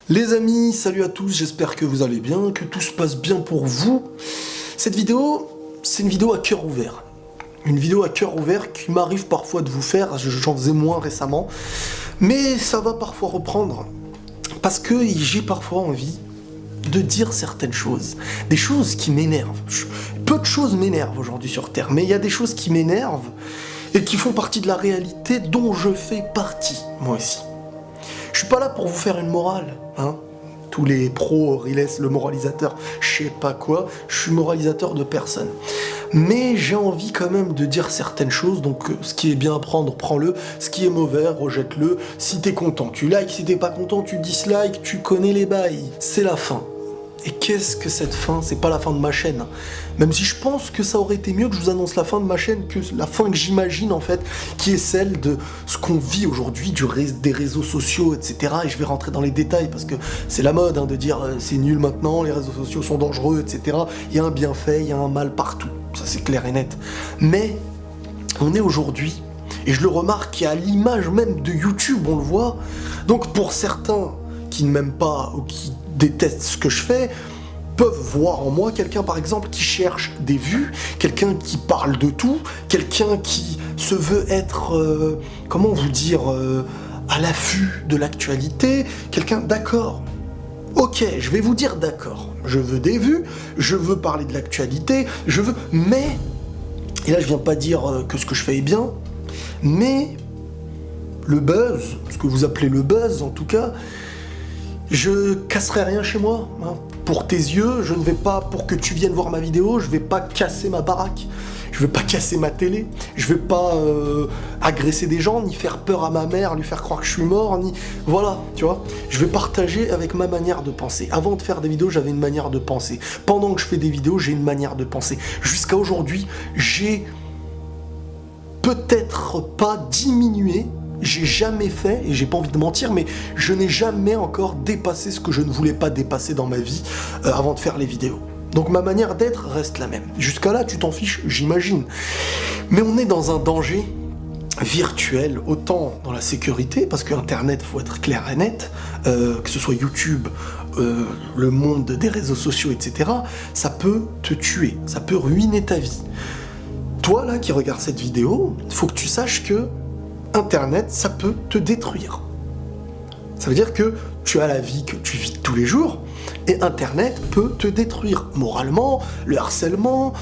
Les amis, salut à tous, j'espère que vous allez bien, que tout se passe bien pour vous. Cette vidéo, c'est une vidéo à cœur ouvert. Une vidéo à cœur ouvert qui m'arrive parfois de vous faire, j'en faisais moins récemment, mais ça va parfois reprendre, parce que j'ai parfois envie de dire certaines choses, des choses qui m'énervent. Peu de choses m'énervent aujourd'hui sur Terre, mais il y a des choses qui m'énervent et qui font partie de la réalité dont je fais partie, moi aussi. Je suis pas là pour vous faire une morale, hein. Tous les pros, Riles, le moralisateur, je sais pas quoi, je suis moralisateur de personne. Mais j'ai envie quand même de dire certaines choses, donc ce qui est bien à prendre, prends-le, ce qui est mauvais, rejette-le. Si t'es content, tu likes, si t'es pas content, tu dislikes, tu connais les bails. C'est la fin. Et qu'est-ce que cette fin? C'est pas la fin de ma chaîne. Même si je pense que ça aurait été mieux que je vous annonce la fin de ma chaîne que la fin que j'imagine en fait, qui est celle de ce qu'on vit aujourd'hui, des réseaux sociaux, etc. Et je vais rentrer dans les détails parce que c'est la mode hein, de dire c'est nul maintenant, les réseaux sociaux sont dangereux, etc. Il y a un bienfait, il y a un mal partout. Ça c'est clair et net. Mais on est aujourd'hui, et je le remarque, à l'image même de YouTube, on le voit. Donc pour certains qui ne m'aiment pas ou qui détestent ce que je fais, peuvent voir en moi quelqu'un par exemple qui cherche des vues, quelqu'un qui parle de tout, quelqu'un qui se veut être, comment vous dire, à l'affût de l'actualité, quelqu'un d'accord. Ok, je vais vous dire d'accord, je veux des vues, je veux parler de l'actualité, je veux, mais, et là je viens pas dire que ce que je fais est bien, mais le buzz, ce que vous appelez le buzz en tout cas, je casserai rien chez moi, hein. Pour tes yeux, je ne vais pas, pour que tu viennes voir ma vidéo, je vais pas casser ma baraque, je vais pas casser ma télé, je vais pas agresser des gens, ni faire peur à ma mère, lui faire croire que je suis mort, ni... Voilà, tu vois, je vais partager avec ma manière de penser. Avant de faire des vidéos, j'avais une manière de penser. Pendant que je fais des vidéos, j'ai une manière de penser. Jusqu'à aujourd'hui, j'ai peut-être pas diminué. J'ai jamais fait, et j'ai pas envie de mentir, mais je n'ai jamais encore dépassé ce que je ne voulais pas dépasser dans ma vie avant de faire les vidéos. Donc ma manière d'être reste la même. Jusqu'à là, tu t'en fiches, j'imagine. Mais on est dans un danger virtuel, autant dans la sécurité, parce que Internet, faut être clair et net, que ce soit YouTube, le monde des réseaux sociaux, etc., ça peut te tuer, ça peut ruiner ta vie. Toi, là, qui regardes cette vidéo, il faut que tu saches que Internet, ça peut te détruire. Ça veut dire que tu as la vie que tu vis tous les jours, et Internet peut te détruire moralement, le harcèlement,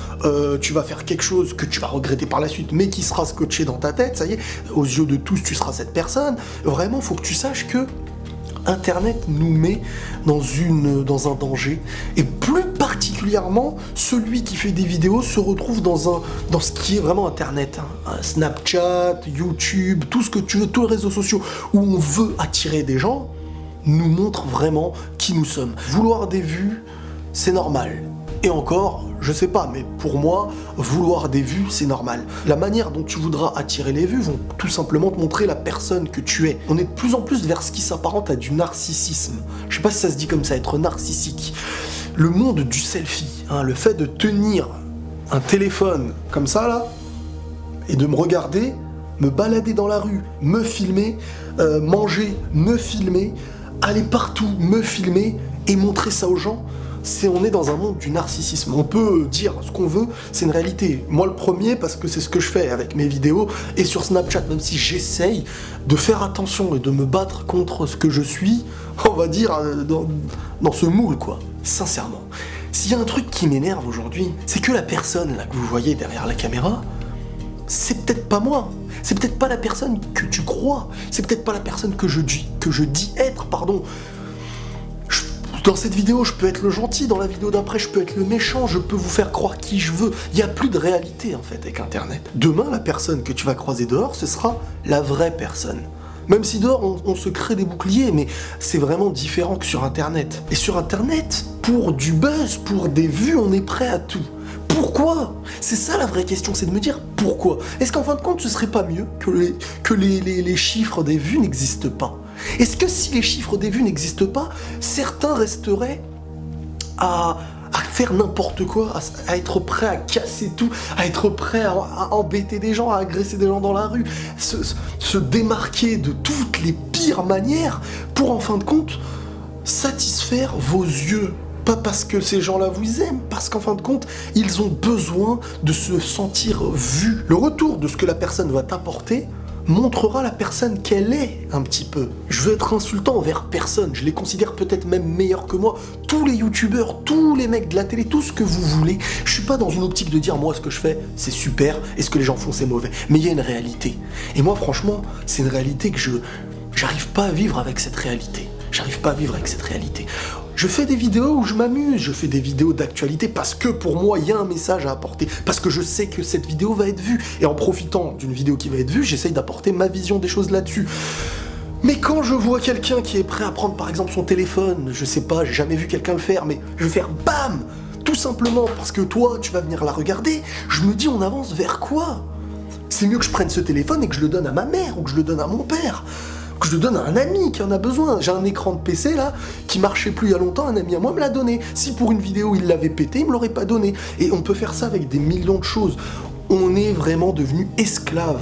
tu vas faire quelque chose que tu vas regretter par la suite, mais qui sera scotché dans ta tête, ça y est, aux yeux de tous, tu seras cette personne. Vraiment, il faut que tu saches que Internet nous met dans un danger, et plus particulièrement, celui qui fait des vidéos se retrouve dans ce qui est vraiment Internet, hein. Snapchat, YouTube, tout ce que tu veux, tous les réseaux sociaux où on veut attirer des gens, nous montre vraiment qui nous sommes. Vouloir des vues, c'est normal. Et encore, je sais pas, mais pour moi, vouloir des vues, c'est normal. La manière dont tu voudras attirer les vues vont tout simplement te montrer la personne que tu es. On est de plus en plus vers ce qui s'apparente à du narcissisme. Je sais pas si ça se dit comme ça, être narcissique. Le monde du selfie, hein, le fait de tenir un téléphone comme ça, là, et de me regarder, me balader dans la rue, me filmer, manger, me filmer, aller partout, me filmer, et montrer ça aux gens, on est dans un monde du narcissisme. On peut dire ce qu'on veut, c'est une réalité. Moi le premier, parce que c'est ce que je fais avec mes vidéos, et sur Snapchat, même si j'essaye de faire attention et de me battre contre ce que je suis, on va dire, dans ce moule, quoi. Sincèrement. S'il y a un truc qui m'énerve aujourd'hui, c'est que la personne là que vous voyez derrière la caméra, c'est peut-être pas moi. C'est peut-être pas la personne que tu crois. C'est peut-être pas la personne que je dis être, pardon. Dans cette vidéo, je peux être le gentil, dans la vidéo d'après, je peux être le méchant, je peux vous faire croire qui je veux. Il n'y a plus de réalité, en fait, avec Internet. Demain, la personne que tu vas croiser dehors, ce sera la vraie personne. Même si dehors, on se crée des boucliers, mais c'est vraiment différent que sur Internet. Et sur Internet, pour du buzz, pour des vues, on est prêt à tout. Pourquoi? C'est ça la vraie question, c'est de me dire pourquoi. Est-ce qu'en fin de compte, ce serait pas mieux que les chiffres des vues n'existent pas? Est-ce que si les chiffres des vues n'existent pas, certains resteraient à faire n'importe quoi, à être prêt à casser tout, à être prêt à embêter des gens, à agresser des gens dans la rue, se démarquer de toutes les pires manières pour en fin de compte satisfaire vos yeux. Pas parce que ces gens-là vous aiment, parce qu'en fin de compte, ils ont besoin de se sentir vus. Le retour de ce que la personne va t'apporter montrera la personne qu'elle est un petit peu. Je veux être insultant envers personne, je les considère peut-être même meilleurs que moi. Tous les youtubeurs, tous les mecs de la télé, tout ce que vous voulez, je suis pas dans une optique de dire moi ce que je fais c'est super et ce que les gens font c'est mauvais. Mais il y a une réalité. Et moi franchement, c'est une réalité que j'arrive pas à vivre avec cette réalité. J'arrive pas à vivre avec cette réalité. Je fais des vidéos où je m'amuse, je fais des vidéos d'actualité parce que pour moi, il y a un message à apporter, parce que je sais que cette vidéo va être vue. Et en profitant d'une vidéo qui va être vue, j'essaye d'apporter ma vision des choses là-dessus. Mais quand je vois quelqu'un qui est prêt à prendre par exemple son téléphone, je sais pas, j'ai jamais vu quelqu'un le faire, mais je vais faire BAM! Tout simplement parce que toi, tu vas venir la regarder, je me dis on avance vers quoi? C'est mieux que je prenne ce téléphone et que je le donne à ma mère ou que je le donne à mon père. Que je le donne à un ami qui en a besoin. J'ai un écran de PC là, qui marchait plus il y a longtemps, un ami à moi me l'a donné. Si pour une vidéo il l'avait pété, il me l'aurait pas donné. Et on peut faire ça avec des millions de choses. On est vraiment devenus esclaves.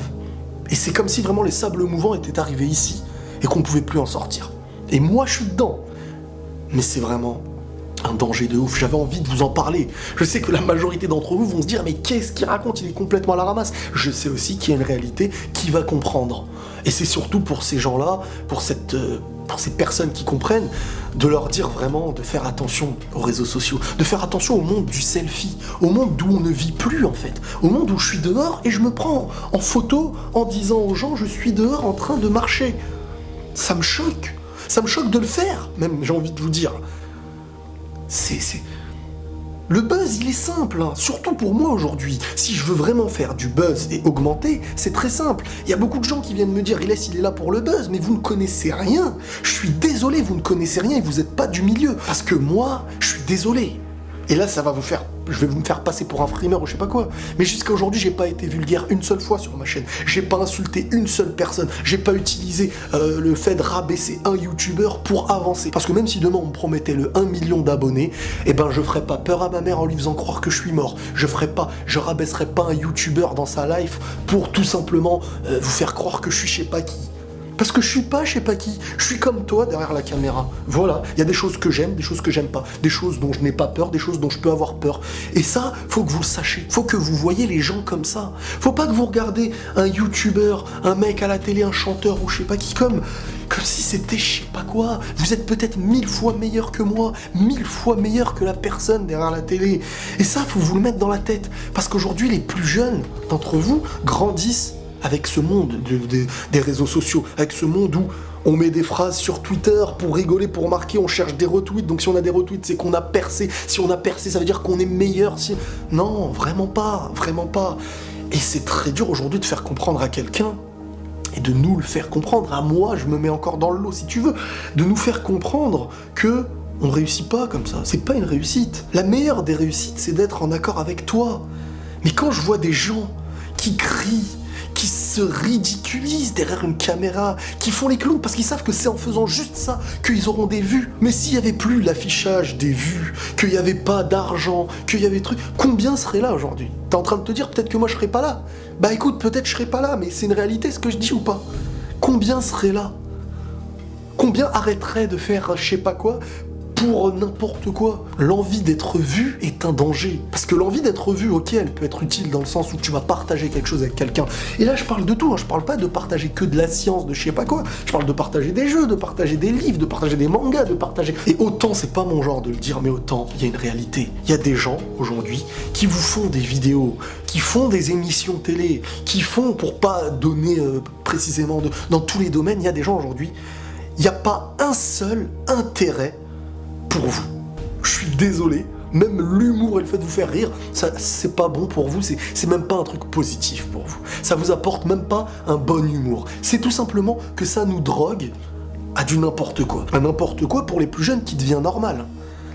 Et c'est comme si vraiment les sables mouvants étaient arrivés ici et qu'on pouvait plus en sortir. Et moi je suis dedans. Mais c'est vraiment un danger de ouf, j'avais envie de vous en parler. Je sais que la majorité d'entre vous vont se dire mais qu'est-ce qu'il raconte, il est complètement à la ramasse. Je sais aussi qu'il y a une réalité qui va comprendre. Et c'est surtout pour ces gens-là, pour ces personnes qui comprennent, de leur dire vraiment de faire attention aux réseaux sociaux, de faire attention au monde du selfie, au monde d'où on ne vit plus en fait, au monde où je suis dehors et je me prends en photo en disant aux gens je suis dehors en train de marcher. Ça me choque de le faire, même j'ai envie de vous dire. Le buzz, il est simple, hein. Surtout pour moi aujourd'hui. Si je veux vraiment faire du buzz et augmenter, c'est très simple. Il y a beaucoup de gens qui viennent me dire « Ilès, il est là pour le buzz, mais vous ne connaissez rien. Je suis désolé, vous ne connaissez rien et vous n'êtes pas du milieu. Parce que moi, je suis désolé. » Et là, je vais me faire passer pour un frimeur ou je sais pas quoi. Mais jusqu'à aujourd'hui, j'ai pas été vulgaire une seule fois sur ma chaîne. J'ai pas insulté une seule personne. J'ai pas utilisé le fait de rabaisser un youtubeur pour avancer. Parce que même si demain on me promettait le 1 million d'abonnés, eh ben je ferais pas peur à ma mère en lui faisant croire que je suis mort. Je rabaisserais pas un youtubeur dans sa life pour tout simplement vous faire croire que je suis je sais pas qui. Parce que je suis pas je sais pas qui, je suis comme toi derrière la caméra. Voilà, il y a des choses que j'aime, des choses que j'aime pas, des choses dont je n'ai pas peur, des choses dont je peux avoir peur. Et ça, faut que vous le sachiez, faut que vous voyez les gens comme ça. Faut pas que vous regardez un youtubeur, un mec à la télé, un chanteur ou je sais pas qui, comme si c'était je sais pas quoi. Vous êtes peut-être 1000 fois meilleur que moi, 1000 fois meilleur que la personne derrière la télé. Et ça, faut vous le mettre dans la tête. Parce qu'aujourd'hui, les plus jeunes d'entre vous grandissent avec ce monde des réseaux sociaux, avec ce monde où on met des phrases sur Twitter pour rigoler, pour marquer, on cherche des retweets, donc si on a des retweets, c'est qu'on a percé. Si on a percé, ça veut dire qu'on est meilleur. Non, vraiment pas, vraiment pas. Et c'est très dur aujourd'hui de faire comprendre à quelqu'un, et de nous le faire comprendre, à moi, je me mets encore dans le lot si tu veux, de nous faire comprendre que on réussit pas comme ça, c'est pas une réussite. La meilleure des réussites, c'est d'être en accord avec toi. Mais quand je vois des gens qui crient, qui se ridiculisent derrière une caméra, qui font les clowns parce qu'ils savent que c'est en faisant juste ça qu'ils auront des vues. Mais s'il n'y avait plus l'affichage des vues, qu'il n'y avait pas d'argent, qu'il y avait des trucs, combien serait là aujourd'hui? T'es en train de te dire peut-être que moi je serais pas là. Bah écoute, peut-être je serais pas là, mais c'est une réalité ce que je dis ou pas? Combien serait là? Combien arrêterait de faire je sais pas quoi pour n'importe quoi? L'envie d'être vu est un danger. Parce que l'envie d'être vu, ok, elle peut être utile dans le sens où tu vas partager quelque chose avec quelqu'un. Et là, je parle de tout, hein. Je parle pas de partager que de la science, de je sais pas quoi. Je parle de partager des jeux, de partager des livres, de partager des mangas, de partager... Et autant, c'est pas mon genre de le dire, mais autant, il y a une réalité. Il y a des gens, aujourd'hui, qui vous font des vidéos, qui font des émissions télé, qui font, pour pas donner précisément dans tous les domaines, il y a des gens aujourd'hui, il n'y a pas un seul intérêt pour vous. Je suis désolé, même l'humour et le fait de vous faire rire, ça c'est pas bon pour vous, c'est même pas un truc positif pour vous. Ça vous apporte même pas un bon humour. C'est tout simplement que ça nous drogue à du n'importe quoi. Un n'importe quoi pour les plus jeunes qui devient normal.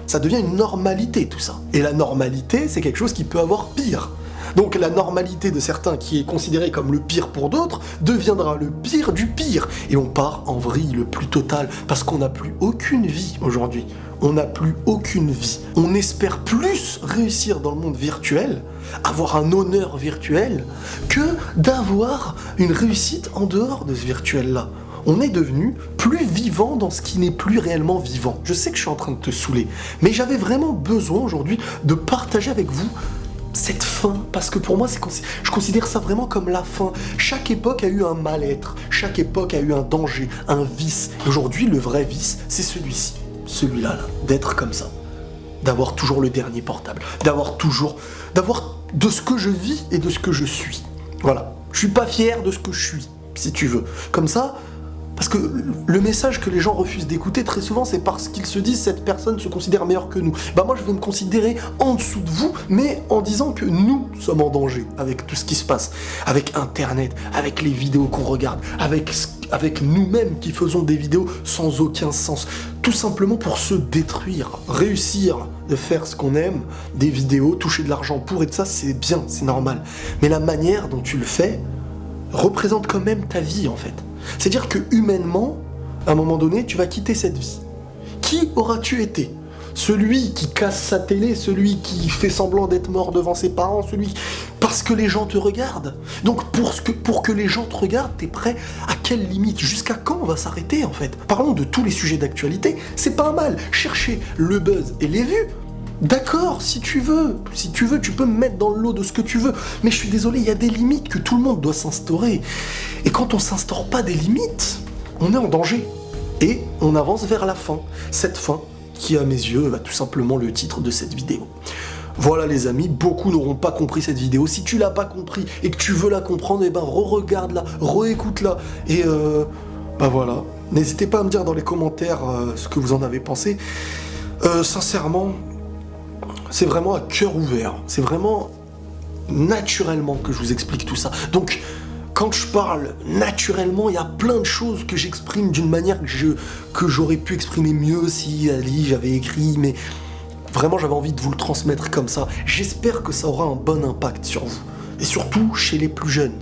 Ça devient une normalité tout ça. Et la normalité, c'est quelque chose qui peut avoir pire. Donc la normalité de certains qui est considérée comme le pire pour d'autres deviendra le pire du pire. Et on part en vrille le plus total parce qu'on n'a plus aucune vie aujourd'hui. On n'a plus aucune vie. On espère plus réussir dans le monde virtuel, avoir un honneur virtuel, que d'avoir une réussite en dehors de ce virtuel-là. on est devenu plus vivant dans ce qui n'est plus réellement vivant. Je sais que je suis en train de te saouler, mais j'avais vraiment besoin aujourd'hui de partager avec vous cette fin, parce que pour moi, je considère ça vraiment comme la fin. Chaque époque a eu un mal-être, chaque époque a eu un danger, un vice. Et aujourd'hui, le vrai vice, c'est celui-ci, celui-là, là, d'être comme ça, d'avoir toujours le dernier portable, d'avoir de ce que je vis et de ce que je suis. Voilà, je suis pas fier de ce que je suis, si tu veux. Comme ça, parce que le message que les gens refusent d'écouter très souvent, c'est parce qu'ils se disent cette personne se considère meilleure que nous. Bah moi je vais me considérer en dessous de vous, mais en disant que nous sommes en danger avec tout ce qui se passe, avec Internet, avec les vidéos qu'on regarde, avec nous-mêmes qui faisons des vidéos sans aucun sens, tout simplement pour se détruire, réussir de faire ce qu'on aime, des vidéos, toucher de l'argent pour et de ça, c'est bien, c'est normal. Mais la manière dont tu le fais représente quand même ta vie en fait. C'est-à-dire que humainement, à un moment donné, tu vas quitter cette vie. Qui auras-tu été ? Celui qui casse sa télé, celui qui fait semblant d'être mort devant ses parents, parce que les gens te regardent. Donc pour que les gens te regardent, t'es prêt à quelle limite ? Jusqu'à quand on va s'arrêter en fait ? Parlons de tous les sujets d'actualité, c'est pas mal. Chercher le buzz et les vues, d'accord, si tu veux, tu peux me mettre dans le lot de ce que tu veux, mais je suis désolé, il y a des limites que tout le monde doit s'instaurer. Et quand on s'instaure pas des limites, on est en danger. Et on avance vers la fin. Cette fin qui, à mes yeux, va tout simplement le titre de cette vidéo. Voilà les amis, beaucoup n'auront pas compris cette vidéo. Si tu l'as pas compris et que tu veux la comprendre, eh ben re-regarde-la, re-écoute-la. Et bah voilà. N'hésitez pas à me dire dans les commentaires ce que vous en avez pensé. Sincèrement, c'est vraiment à cœur ouvert. C'est vraiment naturellement que je vous explique tout ça. Donc, quand je parle naturellement, il y a plein de choses que j'exprime d'une manière que j'aurais pu exprimer mieux si Ali j'avais écrit, mais vraiment j'avais envie de vous le transmettre comme ça. J'espère que ça aura un bon impact sur vous. Et surtout chez les plus jeunes.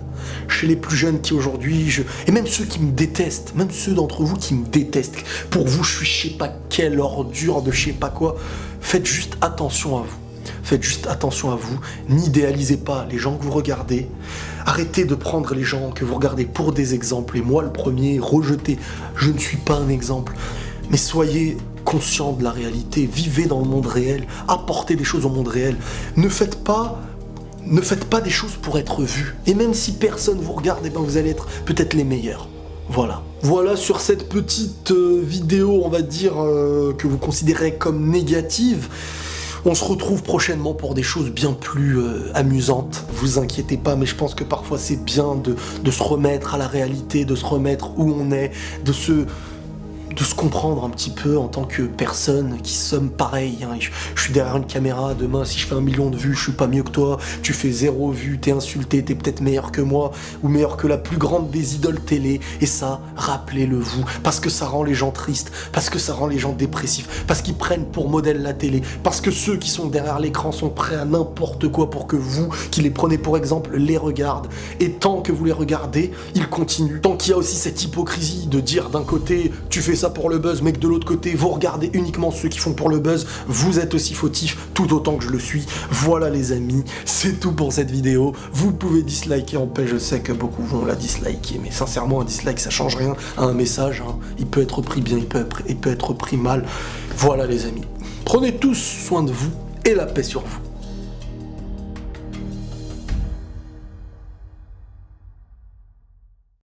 Chez les plus jeunes qui aujourd'hui, et même ceux qui me détestent, même ceux d'entre vous qui me détestent, pour vous je suis je sais pas quelle ordure de je sais pas quoi, faites juste attention à vous. Faites juste attention à vous, n'idéalisez pas les gens que vous regardez, arrêtez de prendre les gens que vous regardez pour des exemples, et moi le premier, rejetez, je ne suis pas un exemple, mais soyez conscient de la réalité, vivez dans le monde réel, apportez des choses au monde réel, ne faites pas des choses pour être vus, et même si personne vous regarde, eh ben vous allez être peut-être les meilleurs. Voilà. Voilà sur cette petite vidéo, on va dire, que vous considérez comme négative. On se retrouve prochainement pour des choses bien plus amusantes. Vous inquiétez pas, mais je pense que parfois c'est bien de se remettre à la réalité, de se remettre où on est, de se comprendre un petit peu en tant que personne qui sommes pareils. Hein. Je suis derrière une caméra, demain si je fais 1 million de vues, je suis pas mieux que toi, tu fais 0 vues, t'es insulté, t'es peut-être meilleur que moi, ou meilleur que la plus grande des idoles télé, et ça, rappelez-le vous, parce que ça rend les gens tristes, parce que ça rend les gens dépressifs, parce qu'ils prennent pour modèle la télé, parce que ceux qui sont derrière l'écran sont prêts à n'importe quoi pour que vous, qui les prenez pour exemple, les regardent, et tant que vous les regardez, ils continuent. Tant qu'il y a aussi cette hypocrisie de dire d'un côté, tu fais ça pour le buzz, mais que de l'autre côté, vous regardez uniquement ceux qui font pour le buzz, vous êtes aussi fautifs, tout autant que je le suis. Voilà les amis, c'est tout pour cette vidéo. Vous pouvez disliker en paix, je sais que beaucoup vont la disliker, mais sincèrement, un dislike, ça change rien à un message. Hein. Il peut être pris bien, il peut être pris mal. Voilà les amis. Prenez tous soin de vous et la paix sur vous.